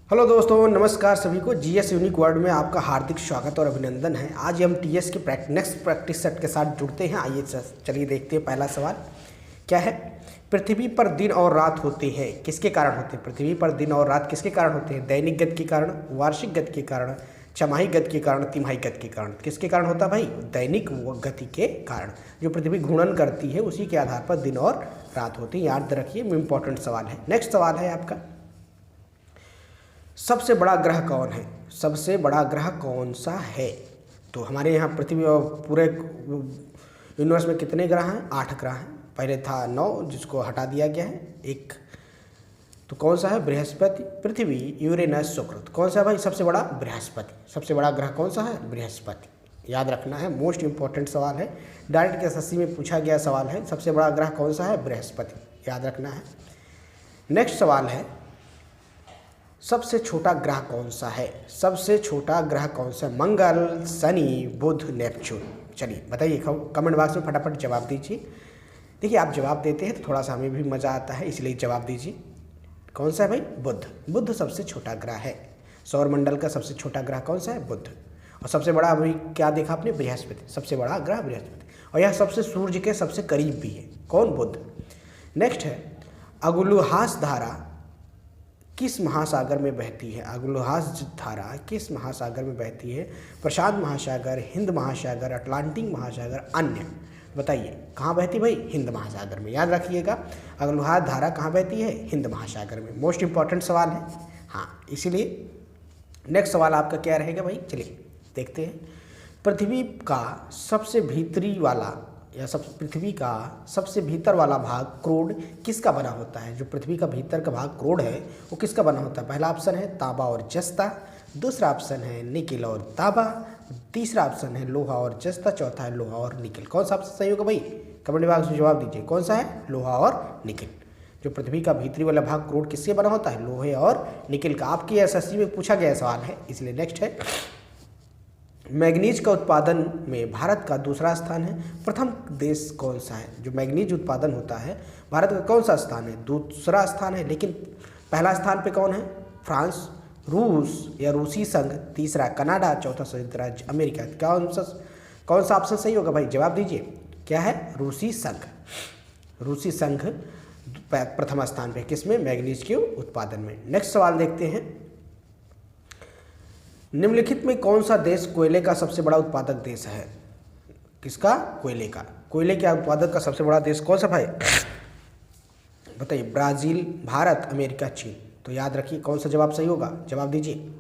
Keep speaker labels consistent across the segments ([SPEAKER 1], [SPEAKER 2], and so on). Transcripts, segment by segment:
[SPEAKER 1] Hello दोस्तों, नमस्कार सभी को। जीएस यूनिक वर्ल्ड में आपका हार्दिक स्वागत और अभिनंदन है। आज हम टीएस के नेक्स्ट प्रैक्टिस सेट के साथ जुड़ते हैं। आइए चलिए देखते हैं। पहला सवाल क्या है? पृथ्वी पर दिन और रात होते हैं, किसके कारण होते हैं? पृथ्वी पर दिन और रात किसके कारण होते हैं? दैनिक गति के कारण, वार्षिक गति के कारण, छमाही गति के कारण, तिमाही गति के कारण। किसके कारण होता है भाई? दैनिक गति के कारण। जो पृथ्वी घूर्णन करती है उसी के आधार पर दिन और रात होती है। याद रखिए, इंपॉर्टेंट सवाल है। नेक्स्ट सवाल है आपका, सबसे बड़ा ग्रह कौन है? सबसे बड़ा ग्रह कौन सा है? तो हमारे यहाँ पृथ्वी और पूरे यूनिवर्स में कितने ग्रह हैं? 8 ग्रह हैं। पहले था 9 जिसको हटा दिया गया है एक। तो कौन सा है? बृहस्पति, पृथ्वी, यूरेनस, शुक्र। कौन सा भाई सबसे बड़ा? बृहस्पति। सबसे बड़ा ग्रह कौन सा है? बृहस्पति। याद रखना है, मोस्ट इंपॉर्टेंट सवाल है। डायरेक्ट एसएससी में पूछा गया सवाल है। सबसे बड़ा ग्रह कौन सा है? बृहस्पति। याद रखना है। नेक्स्ट सवाल है, सबसे छोटा ग्रह कौन सा है? सबसे छोटा ग्रह कौन सा? मंगल, शनि, बुध, नेपच्यून। चलिए बताइए, कमेंट बॉक्स में फटाफट जवाब दीजिए। देखिए, आप जवाब देते हैं तो थोड़ा सा हमें भी मज़ा आता है, इसलिए जवाब दीजिए। कौन सा है भाई? बुध। बुध सबसे छोटा ग्रह है। सौरमंडल का सबसे छोटा ग्रह कौन सा है? बुध। और सबसे बड़ा अभी क्या देखा आपने? बृहस्पति। सबसे बड़ा ग्रह बृहस्पति, और यह सबसे सूर्य के सबसे करीब भी है। कौन? बुध। नेक्स्ट है, अगुलुहास धारा किस महासागर में बहती है? अगुलुहास धारा किस महासागर में बहती है? प्रशांत महासागर, हिंद महासागर, अटलांटिक महासागर, अन्य। बताइए कहाँ बहती भाई? हिंद महासागर में। याद रखिएगा, अगुलुहास धारा कहाँ बहती है? हिंद महासागर में। मोस्ट इंपॉर्टेंट सवाल है, हाँ, इसीलिए। नेक्स्ट सवाल आपका क्या रहेगा भाई? चलिए देखते हैं। पृथ्वी का सबसे भीतरी वाला या पृथ्वी का सबसे भीतर वाला भाग क्रोड किसका बना होता है? जो पृथ्वी का भीतर का भाग क्रोड है वो किसका बना होता है? पहला ऑप्शन है तांबा और जस्ता, दूसरा ऑप्शन है निकिल और तांबा, तीसरा ऑप्शन है लोहा और जस्ता, चौथा है लोहा और निकिल। कौन सा ऑप्शन सही होगा भाई? कमेंट बॉक्स में जवाब दीजिए। कौन सा है? लोहा और निकिल। जो पृथ्वी का भीतरी वाला भाग क्रोड किससे बना होता है? लोहे और निकिल का। आपकी एसएससी में पूछा गया सवाल है, इसलिए। नेक्स्ट है, मैग्नीज का उत्पादन में भारत का दूसरा स्थान है। प्रथम देश कौन सा है? जो मैग्नीज उत्पादन होता है भारत का कौन सा स्थान है? दूसरा स्थान है, लेकिन पहला स्थान पे कौन है? फ्रांस, रूस या रूसी संघ, तीसरा कनाडा, चौथा संयुक्त राज्य अमेरिका। कौन सा ऑप्शन सही होगा भाई? जवाब दीजिए। क्या है? रूसी संघ। रूसी संघ प्रथम स्थान पे किसमें? मैग्नीज के उत्पादन में। नेक्स्ट सवाल देखते हैं, निम्नलिखित में कौन सा देश कोयले का सबसे बड़ा उत्पादक देश है? किसका? कोयले का। कोयले के उत्पादक का सबसे बड़ा देश कौन सा भाई? बताइए। ब्राज़ील, भारत, अमेरिका, चीन। तो याद रखिए, कौन सा जवाब सही होगा? जवाब दीजिए।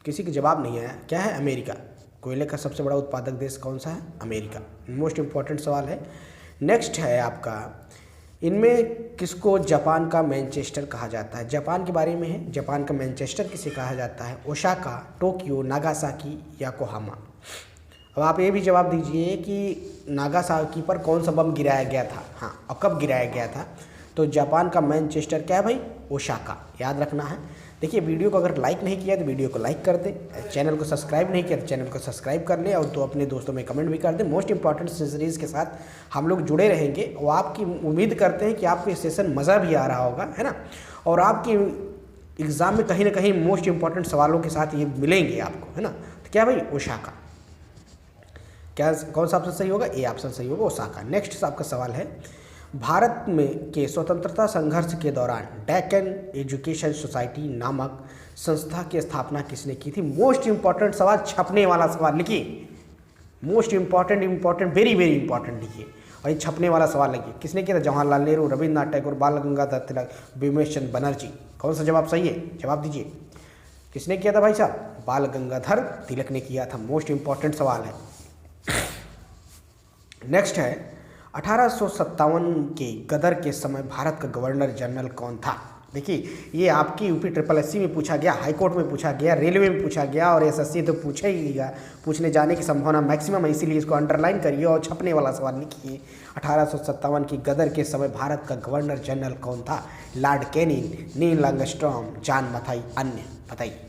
[SPEAKER 1] किसी का जवाब नहीं आया। क्या है? अमेरिका। कोयले का सबसे बड़ा उत्पादक देश कौन सा है? अमेरिका। मोस्ट इंपॉर्टेंट सवाल है। नेक्स्ट है आपका, इनमें किसको जापान का मैनचेस्टर कहा जाता है? जापान के बारे में है। जापान का मैनचेस्टर किसे कहा जाता है? Osaka, Tokyo, Nagasaki, Yokohama. अब आप ये भी जवाब दीजिए कि नागासाकी पर कौन सा बम गिराया गया था? हाँ, और कब गिराया गया था? तो जापान का मैनचेस्टर क्या है भाई? ओसाका। याद रखना है। देखिए, वीडियो को अगर लाइक नहीं किया तो वीडियो को लाइक कर दे, चैनल को सब्सक्राइब नहीं किया तो चैनल को सब्सक्राइब कर ले, और तो अपने दोस्तों में कमेंट भी कर दे। मोस्ट इंपॉर्टेंट सीरीज़ के साथ हम लोग जुड़े रहेंगे, और आपकी उम्मीद करते हैं कि आपको इस सेशन मज़ा भी आ रहा होगा, है ना, और आपकी एग्ज़ाम में कहीं ना कहीं मोस्ट इंपॉर्टेंट सवालों के साथ ये मिलेंगे आपको, है ना। तो क्या भाई? ओसाका। क्या कौन सा ऑप्शन सही होगा? ए ऑप्शन सही होगा, ओसाका। नेक्स्ट आपका सवाल है, भारत में के स्वतंत्रता संघर्ष के दौरान डेक्कन एजुकेशन सोसाइटी नामक संस्था की स्थापना किसने की थी? मोस्ट इंपॉर्टेंट सवाल, छपने वाला सवाल लिखिए। Most important, very very important लिखिए, और ये छपने वाला सवाल लिखिए। किसने किया था? जवाहरलाल नेहरू, रविन्द्रनाथ टैगोर, बाल गंगाधर तिलक, बिमलेश चंद्र बनर्जी। कौन सा जवाब सही है? जवाब दीजिए। किसने किया था भाई साहब? बाल गंगाधर तिलक ने किया था। मोस्ट इंपॉर्टेंट सवाल है। नेक्स्ट है, 1857 के गदर के समय भारत का गवर्नर जनरल कौन था? देखिए, ये आपकी यूपी SSS में पूछा गया, हाईकोर्ट में पूछा गया, रेलवे में पूछा गया, और एसएससी तो पूछेगा, पूछने जाने की संभावना मैक्सिमम है, इसीलिए इसको अंडरलाइन करिए और छपने वाला सवाल लिखिए। 1857 की गदर के समय भारत का गवर्नर जनरल कौन था? Lord Canning, Neil Armstrong, John Mathai, अन्य। बताइए।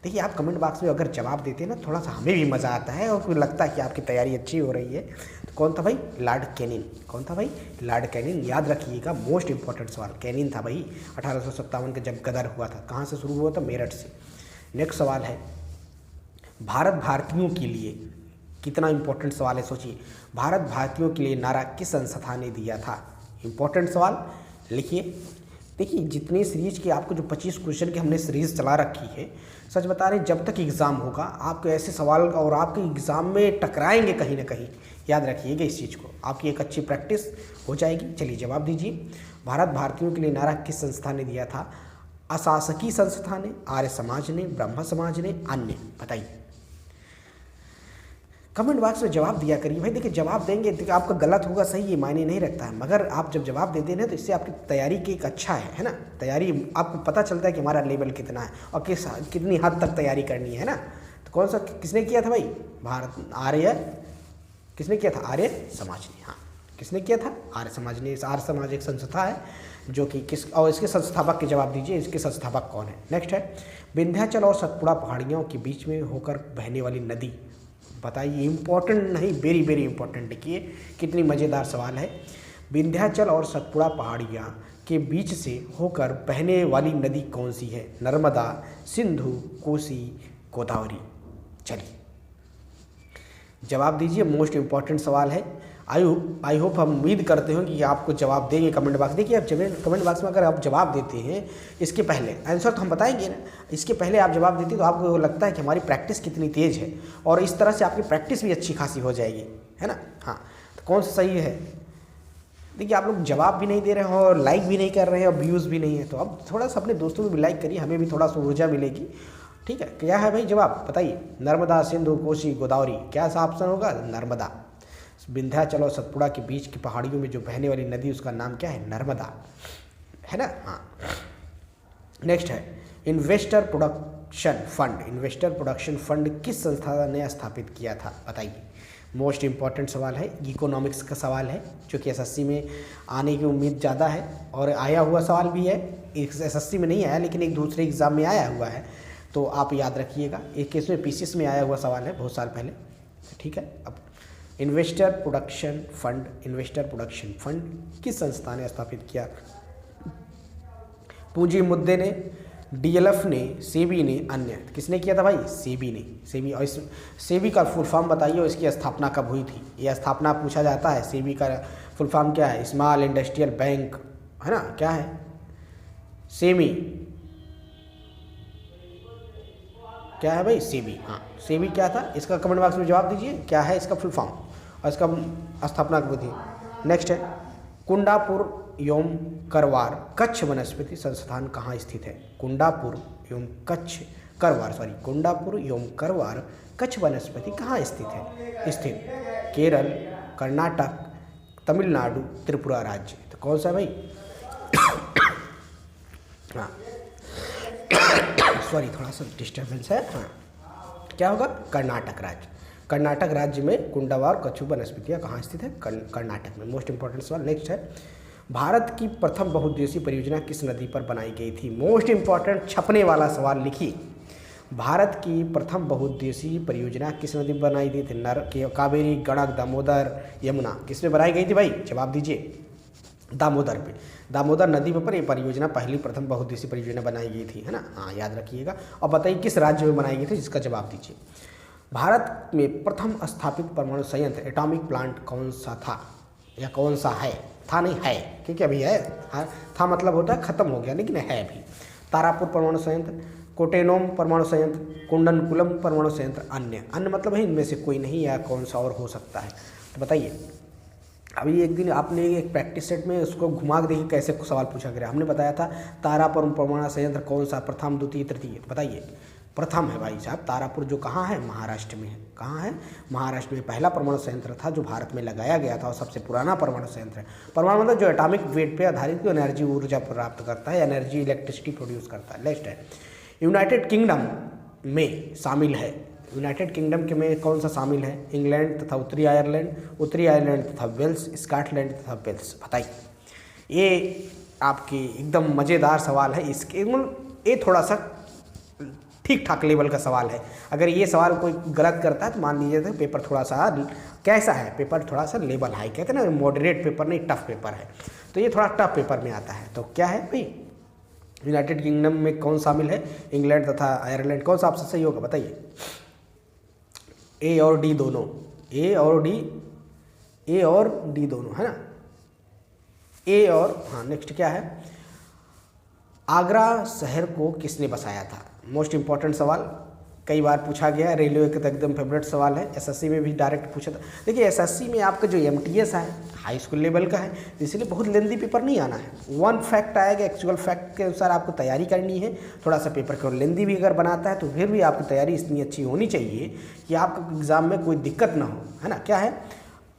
[SPEAKER 1] देखिए आप कमेंट बॉक्स में अगर जवाब देते हैं ना, थोड़ा सा हमें भी मज़ा आता है और लगता है कि आपकी तैयारी अच्छी हो रही है। तो कौन था भाई? Lord Canning. कौन था भाई? Lord Canning. याद रखिएगा, मोस्ट इंपॉर्टेंट सवाल। कैनिंग था भाई 1857 के जब गदर हुआ था। कहाँ से शुरू हुआ था? मेरठ से। नेक्स्ट सवाल है, भारत भारतीयों के लिए, कितना इंपॉर्टेंट सवाल है सोचिए, भारत भारतीयों के लिए नारा किस संस्था ने दिया था? इंपॉर्टेंट सवाल, लिखिए। देखिए जितनी सीरीज के आपको जो 25 क्वेश्चन की हमने सीरीज चला रखी है, सच बता रहे जब तक एग्ज़ाम होगा आपके ऐसे सवाल और आपके एग्ज़ाम में टकराएंगे कहीं ना कहीं। याद रखिएगा इस चीज़ को, आपकी एक अच्छी प्रैक्टिस हो जाएगी। चलिए जवाब दीजिए। भारत भारतीयों के लिए नारा किस संस्था ने दिया था? अशासकीय संस्था ने, आर्य समाज ने, ब्रह्म समाज ने, अन्य? बताइए। कमेंट बॉक्स में जवाब दिया करिए भाई। देखिए जवाब देंगे तो आपका गलत होगा सही, ये मायने नहीं रखता है, मगर आप जब जवाब देते हैं ना तो इससे आपकी तैयारी की एक अच्छा है ना। तैयारी आपको पता चलता है कि हमारा लेवल कितना है और कितनी हद तक तैयारी करनी है ना। तो कौन सा किसने किया था भाई? भारत आर्य, किसने किया था? आर्य समाज ने। हाँ, किसने किया था? आर्य समाज ने। आर्य समाज एक संस्था है जो कि किस, और इसके संस्थापक के जवाब दीजिए, इसके संस्थापक कौन है? नेक्स्ट है, विंध्याचल और सतपुड़ा पहाड़ियों के बीच में होकर बहने वाली नदी? बताइए। इंपॉर्टेंट नहीं, वेरी वेरी इंपॉर्टेंट। देखिए कितनी मज़ेदार सवाल है। विंध्याचल और सतपुड़ा पहाड़ियाँ के बीच से होकर बहने वाली नदी कौन सी है? नर्मदा, सिंधु, कोसी, गोदावरी? चलिए जवाब दीजिए। मोस्ट इंपॉर्टेंट सवाल है। आई होप, हम उम्मीद करते हैं कि आपको जवाब देंगे कमेंट बॉक्स। देखिए आप कमेंट बॉक्स में अगर आप जवाब देते हैं, इसके पहले आंसर तो हम बताएंगे ना, इसके पहले आप जवाब देते हैं तो आपको लगता है कि हमारी प्रैक्टिस कितनी तेज़ है, और इस तरह से आपकी प्रैक्टिस भी अच्छी खासी हो जाएगी, है ना। हाँ, तो कौन सा सही है? देखिए आप लोग जवाब भी नहीं दे रहे हो और लाइक भी नहीं कर रहे हैं और व्यूज़ भी नहीं है, तो अब थोड़ा सा अपने दोस्तों में भी लाइक करिए, हमें भी थोड़ा सा ऊर्जा मिलेगी। ठीक है, क्या है भाई जवाब? बताइए। नर्मदा, सिंधु, कोसी, गोदावरी। क्या सा ऑप्शन होगा? नर्मदा। विंध्याचल और सतपुड़ा के बीच की पहाड़ियों में जो बहने वाली नदी, उसका नाम क्या है? नर्मदा, है ना। हाँ, नेक्स्ट है, investor production fund. Investor production fund किस संस्था ने स्थापित किया था? बताइए। मोस्ट इंपॉर्टेंट सवाल है, इकोनॉमिक्स का सवाल है, जो कि एसएससी में आने की उम्मीद ज़्यादा है और आया हुआ सवाल भी है। एसएससी में नहीं आया लेकिन एक दूसरे एग्ज़ाम में आया हुआ है, तो आप याद रखिएगा। एक केस में पीसीएस में आया हुआ सवाल है बहुत साल पहले। ठीक है, अब investor production fund, investor production fund किस संस्था ने स्थापित किया? पूंजी मुद्दे ने, डीएलएफ ने, सेबी ने, अन्य? किसने किया था भाई? सेबी ने। सेबी। और इस सेबी का फुल फॉर्म बताइए और इसकी स्थापना कब हुई थी? यह स्थापना पूछा जाता है। सेबी का फुल फॉर्म क्या है? स्मॉल इंडस्ट्रियल बैंक, है ना। क्या है? सेमी। क्या है भाई? सेबी। हाँ, सेबी क्या था? इसका कमेंट बॉक्स में जवाब दीजिए, क्या है इसका फुल फॉर्म और इसका स्थापना कब थी? नेक्स्ट है, कुंडापुर एवं करवार कच्छ वनस्पति संस्थान कहाँ स्थित है? कुंडापुर एवं कुंडापुर एवं करवार कच्छ वनस्पति कहाँ स्थित है? स्थित केरल, कर्नाटक, तमिलनाडु, त्रिपुरा राज्य। तो कौन सा भाई? हाँ सॉरी, थोड़ा सा डिस्टर्बेंस है। हाँ, क्या होगा? कर्नाटक राज्य। कर्नाटक राज्य में कुंडावार कच्छ वनस्पतियाँ कहाँ स्थित है? कर्नाटक में। मोस्ट इंपॉर्टेंट सवाल। नेक्स्ट है, भारत की प्रथम बहुउद्देशीय परियोजना किस नदी पर बनाई गई थी? मोस्ट इंपॉर्टेंट छपने वाला सवाल लिखिए। भारत की प्रथम बहुउद्देशीय परियोजना किस नदी पर बनाई गई थी? कावेरी, गंडक, दामोदर, यमुना? किस में बनाई गई थी भाई? जवाब दीजिए। दामोदर पे, दामोदर नदी पर ये परियोजना पहली प्रथम बहुउद्देशीय परियोजना बनाई गई थी, है ना। हाँ, याद रखिएगा। और बताइए किस राज्य में बनाई गई थी, जिसका जवाब दीजिए। भारत में प्रथम स्थापित परमाणु संयंत्र एटॉमिक प्लांट कौन सा था या कौन सा है? था नहीं, है, क्योंकि अभी है। हाँ, था मतलब होता है खत्म हो गया, लेकिन है भी। तारापुर परमाणु संयंत्र, कोटेनोम परमाणु संयंत्र, कुंडनकुलम परमाणु संयंत्र, अन्य? अन्य मतलब है इनमें से कोई नहीं या कौन सा और हो सकता है? तो बताइए। अभी एक दिन आपने एक प्रैक्टिस सेट में उसको घुमा के देखिए कैसे सवाल पूछा गया। हमने बताया था तारापुर परमाणु संयंत्र कौन सा, प्रथम, द्वितीय, तृतीय? बताइए। प्रथम है भाई साहब। तारापुर जो कहाँ है? महाराष्ट्र में है। कहाँ है? महाराष्ट्र में पहला परमाणु संयंत्र था जो भारत में लगाया गया था और सबसे पुराना परमाणु संयंत्र है। परमाणु मतलब जो एटॉमिक वेट पे आधारित एनर्जी, ऊर्जा प्राप्त करता है, एनर्जी, इलेक्ट्रिसिटी प्रोड्यूस करता है। नेक्स्ट है, यूनाइटेड किंगडम में शामिल है। यूनाइटेड किंगडम के में कौन सा शामिल है? इंग्लैंड तथा उत्तरी आयरलैंड तथा वेल्स, स्कॉटलैंड तथा वेल्स? बताइए। ये आपकी एकदम मज़ेदार सवाल है। इसके ये थोड़ा सा ठीक ठाक लेवल का सवाल है। अगर ये सवाल कोई गलत करता है तो मान लीजिए तो पेपर थोड़ा सा कैसा है, पेपर थोड़ा सा लेवल हाई, कहते हैं ना मॉडरेट पेपर नहीं टफ पेपर है, तो ये थोड़ा टफ पेपर में आता है। तो क्या है भाई, यूनाइटेड किंगडम में कौन शामिल है, इंग्लैंड तथा आयरलैंड, कौन सा ऑप्शन सही होगा बताइए? ए और डी दोनों, ए और डी दोनों है ना, ए और हाँ। नेक्स्ट क्या है, आगरा शहर को किसने बसाया था? मोस्ट इंपॉर्टेंट सवाल, कई बार पूछा गया है, रेलवे का तो एकदम फेवरेट सवाल है, एसएससी में भी डायरेक्ट पूछा था। देखिए एसएससी में आपका जो एमटीएस है हाई स्कूल लेवल का है, इसलिए बहुत लेंदी पेपर नहीं आना है। वन फैक्ट आएगा, एक्चुअल फैक्ट के अनुसार आपको तैयारी करनी है। थोड़ा सा पेपर को लेंदी भी अगर बनाता है तो फिर भी आपकी तैयारी इतनी अच्छी होनी चाहिए कि आपको एग्ज़ाम में कोई दिक्कत ना हो, है ना। क्या है,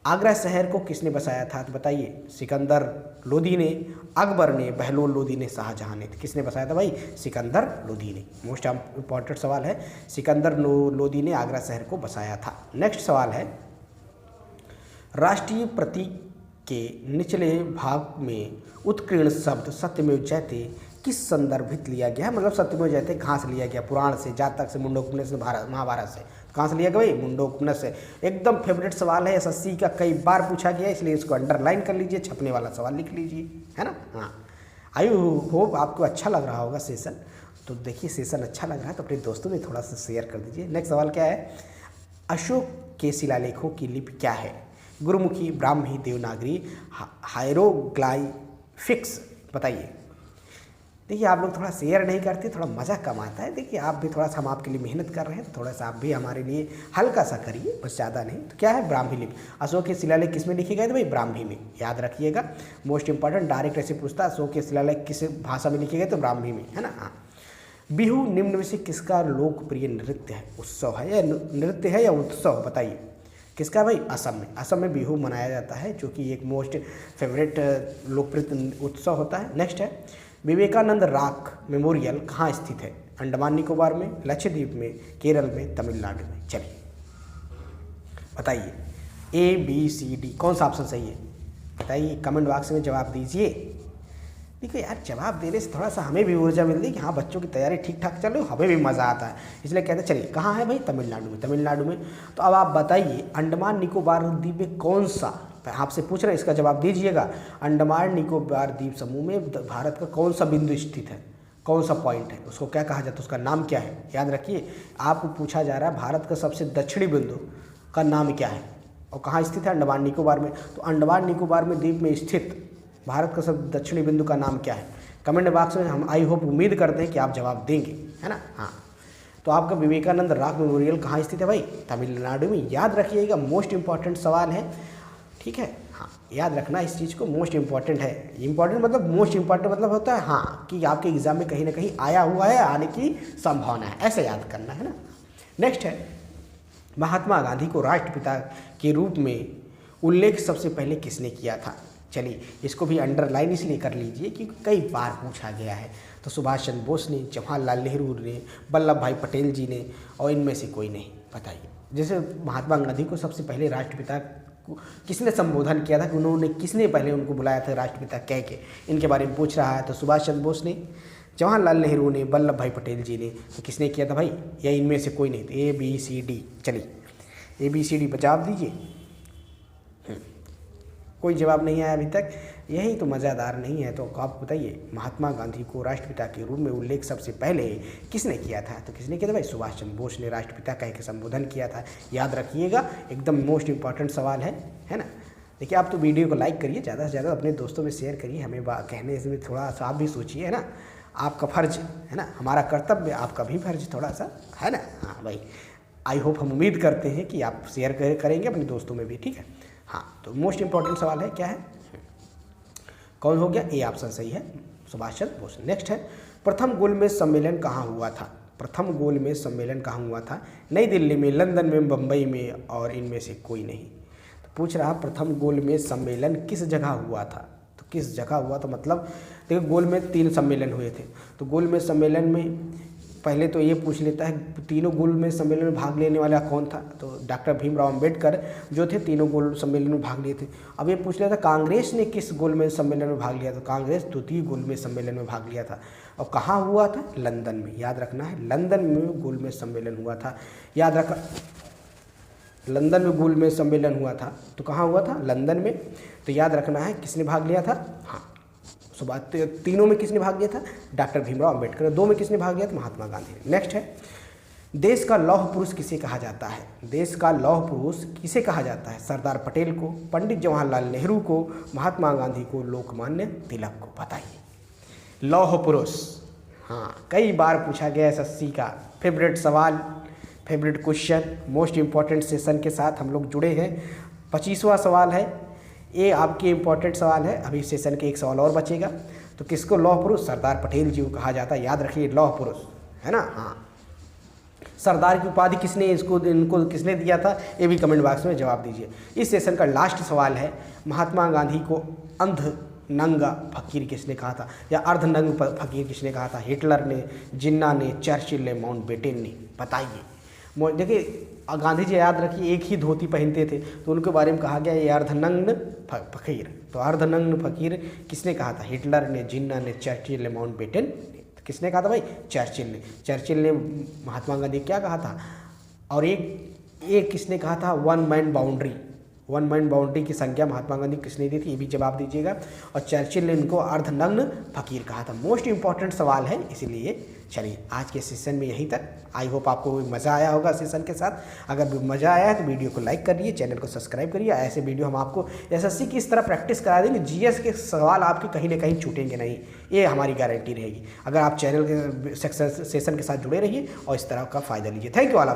[SPEAKER 1] आगरा शहर को किसने बसाया था? तो बताइए, सिकंदर लोदी ने, अकबर ने, बहलोल लोदी ने, शाहजहां ने। किसने बसाया था भाई? सिकंदर लोदी ने। मोस्ट इंपॉर्टेंट सवाल है, सिकंदर लोदी ने आगरा शहर को बसाया था। नेक्स्ट सवाल है, राष्ट्रीय प्रतीक के निचले भाग में उत्कीर्ण शब्द सत्यमेव जयते किस संदर्भित लिया गया है? मतलब सत्यमेव जयते कहाँ से लिया गया? पुराण से, जातक से, मुंडकोपनिषद से, महाभारत से। कहाँ से लिया गया भाई? मुंडकोपनिषद से। एकदम फेवरेट सवाल है, एसएससी का कई बार पूछा गया, इसलिए इसको अंडरलाइन कर लीजिए, छपने वाला सवाल लिख लीजिए, है ना। हाँ, आई होप आपको अच्छा लग रहा होगा सेशन। तो देखिए सेशन अच्छा लग रहा है तो अपने दोस्तों में थोड़ा सा शेयर कर दीजिए। नेक्स्ट सवाल क्या है, अशोक के शिलालेखों की लिपि क्या है? गुरुमुखी, ब्राह्मी, देवनागरी, हायरोग्लाइफिक्स। बताइए। देखिए आप लोग थोड़ा शेयर नहीं करते, थोड़ा मज़ा कम आता है। देखिए आप भी थोड़ा सा, हम आपके लिए मेहनत कर रहे हैं, तो थोड़ा सा आप भी हमारे लिए हल्का सा करिए, बस ज़्यादा नहीं। तो क्या है, ब्राह्मी लिपि। अशोक के शिलालेख किस में लिखे गए थे भाई? ब्राह्मी में, याद रखिएगा। मोस्ट इंपॉर्टेंट, डायरेक्ट ऐसे पूछता है, अशोक के शिलालेख किस भाषा में लिखे गए? तो ब्राह्मी में, है ना। हाँ, बिहू निम्न में से किसका लोकप्रिय नृत्य है, उत्सव है, या नृत्य है या उत्सव? बताइए किसका भाई? असम में। असम में बिहू मनाया जाता है, जो कि एक मोस्ट फेवरेट लोकप्रिय उत्सव होता है। नेक्स्ट है, विवेकानंद रॉक मेमोरियल कहाँ स्थित है? अंडमान निकोबार में, लक्षद्वीप में, केरल में, तमिलनाडु में। चलिए बताइए, ए बी सी डी कौन सा ऑप्शन सही है? बताइए, कमेंट बॉक्स में जवाब दीजिए। देखो यार, जवाब देने से थोड़ा सा हमें भी ऊर्जा मिलती है कि हाँ बच्चों की तैयारी ठीक ठाक चल रही, हमें भी मज़ा आता है, इसलिए कहते हैं चलिए कहाँ है भाई? तमिलनाडु में। तमिलनाडु में। तो अब आप बताइए, अंडमान निकोबार द्वीप में कौन सा, आपसे पूछ रहे हैं, इसका जवाब दीजिएगा। अंडमान निकोबार द्वीप समूह में भारत का कौन सा बिंदु स्थित है, कौन सा पॉइंट है, उसको क्या कहा जाता है, उसका नाम क्या है? याद रखिए, आपको पूछा जा रहा है भारत का सबसे दक्षिणी बिंदु का नाम क्या है और कहाँ स्थित है? अंडमान निकोबार में। तो अंडमान निकोबार में द्वीप में स्थित भारत का सब दक्षिणी बिंदु का नाम क्या है? कमेंट बॉक्स में हम आई होप उम्मीद करते हैं कि आप जवाब देंगे, है ना। हाँ, तो आपका विवेकानंद रॉक मेमोरियल कहाँ स्थित है भाई? तमिलनाडु में। याद रखिएगा, मोस्ट इंपॉर्टेंट सवाल है, ठीक है। हाँ, याद रखना इस चीज़ को, मोस्ट इंपॉर्टेंट है। इंपॉर्टेंट मतलब मोस्ट इंपॉर्टेंट मतलब होता है हाँ कि आपके एग्जाम में कहीं ना कहीं आया हुआ है, आने की संभावना है, ऐसे याद करना है ना। नेक्स्ट है, महात्मा गांधी को राष्ट्रपिता के रूप में उल्लेख सबसे पहले किसने किया था? चलिए इसको भी अंडरलाइन इसलिए कर लीजिए क्योंकि कई बार पूछा गया है। तो सुभाष चंद्र बोस ने, जवाहरलाल नेहरू ने, वल्लभ भाई पटेल जी ने, और इनमें से कोई नहीं। बताइए, जैसे महात्मा गांधी को सबसे पहले राष्ट्रपिता को किसने संबोधन किया था, कि उन्होंने किसने पहले उनको बुलाया था राष्ट्रपिता कह के, इनके बारे में पूछ रहा है। तो सुभाष चंद्र बोस ने, जवाहरलाल नेहरू ने, वल्लभ भाई पटेल जी ने। तो किसने किया था भाई? या इनमें से कोई नहीं? तो ए बी सी डी। चलिए ए बी सी डी जवाब दीजिए। कोई जवाब नहीं आया अभी तक, यही तो मज़ेदार नहीं है। तो आप बताइए, महात्मा गांधी को राष्ट्रपिता के रूप में उल्लेख सबसे पहले किसने किया था? तो किसने किया था भाई? सुभाष चंद्र बोस ने राष्ट्रपिता कह के संबोधन किया था। याद रखिएगा, एकदम मोस्ट इंपॉर्टेंट सवाल है ना। देखिए आप तो वीडियो को लाइक करिए, ज़्यादा से ज़्यादा अपने दोस्तों में शेयर करिए, हमें कहने में थोड़ा सा आप भी सोचिए, है ना। आपका फ़र्ज है ना, हमारा कर्तव्य, आपका भी फर्ज थोड़ा सा है ना। हाँ भाई, आई होप हम उम्मीद करते हैं कि आप शेयर करेंगे अपने दोस्तों में भी, ठीक है। हाँ, तो मोस्ट इंपॉर्टेंट सवाल है, क्या है, कौन हो गया? ए ऑप्शन सही है, सुभाष चंद्र बोस। नेक्स्ट है, प्रथम गोलमेज सम्मेलन कहाँ हुआ था? प्रथम गोलमेज सम्मेलन कहाँ हुआ था? नई दिल्ली में, लंदन में, बम्बई में, और इनमें से कोई नहीं। तो पूछ रहा प्रथम गोलमेज सम्मेलन किस जगह हुआ था? तो किस जगह हुआ? तो मतलब देखो, गोलमेज 3 सम्मेलन हुए थे। तो गोलमेज सम्मेलन में पहले तो ये पूछ लेता है तीनों गोलमेज सम्मेलन में भाग लेने वाला कौन था, तो डॉक्टर भीमराव अंबेडकर जो थे तीनों गोल सम्मेलन में भाग लिए थे। अब ये पूछ लेता कांग्रेस ने किस गोलमेज सम्मेलन में भाग लिया, तो कांग्रेस द्वितीय गोलमेज सम्मेलन में भाग लिया था। और कहाँ हुआ था, लंदन में, याद रखना है लंदन में गोलमेज सम्मेलन हुआ था, याद रखा लंदन में गोलमेज सम्मेलन हुआ था। तो कहाँ हुआ था, लंदन में। तो याद रखना है किसने भाग लिया था, हाँ सुबह तीनों में किसने भाग लिया था, डॉक्टर भीमराव अंबेडकर। दो में किसने भाग लिया था, महात्मा गांधी। नेक्स्ट है, देश का लौह पुरुष किसे कहा जाता है, देश का लौह पुरुष किसे कहा जाता है, सरदार पटेल को, पंडित जवाहरलाल नेहरू को, महात्मा गांधी को, लोकमान्य तिलक को। बताइए लौह पुरुष, हाँ कई बार पूछा गया एसएससी का फेवरेट सवाल, favourite question, most important session के साथ हम लोग जुड़े हैं। 25वां सवाल है, ये आपके इम्पॉर्टेंट सवाल है। अभी सेशन के एक सवाल और बचेगा। तो किसको लौह पुरुष, सरदार पटेल जी को कहा जाता है, याद रखिए लौह पुरुष, है ना। हाँ, सरदार की उपाधि किसने इनको किसने दिया था, ये भी कमेंट बॉक्स में जवाब दीजिए। इस सेशन का लास्ट सवाल है, महात्मा गांधी को अंध नंगा फकीर किसने कहा था, या अर्धनंग फकीर किसने कहा था, हिटलर ने, जिन्ना ने, चर्चिल ने, माउंटबेटन ने। बताइए। देखिए गांधी जी याद रखिए एक ही धोती पहनते थे, तो उनके बारे में कहा गया ये अर्धनग्न फकीर। तो अर्धनग्न फकीर किसने कहा था, हिटलर ने, जिन्ना ने, चर्चिल ने, माउंटबेटन ने। किसने कहा था भाई, चर्चिल ने। चर्चिल ने महात्मा गांधी क्या कहा था। और एक किसने कहा था, वन मैन बाउंड्री की संज्ञा महात्मा गांधी किसने दी थी, ये भी जवाब दीजिएगा। और चर्चिल ने इनको अर्धनग्न फकीर कहा था। मोस्ट इंपॉर्टेंट सवाल है, इसीलिए चलिए आज के सेशन में यहीं तक। आई होप आपको मज़ा आया होगा सेशन के साथ। अगर मज़ा आया है तो वीडियो को लाइक करिए, चैनल को सब्सक्राइब करिए। ऐसे वीडियो हम आपको एसएससी की इस तरह प्रैक्टिस करा देंगे, जीएस के सवाल आपके कहीं ना कहीं छूटेंगे नहीं, ये हमारी गारंटी रहेगी। अगर आप चैनल के सेशन के साथ जुड़े रहिए और इस तरह का फ़ायदा लीजिए। Thank you all.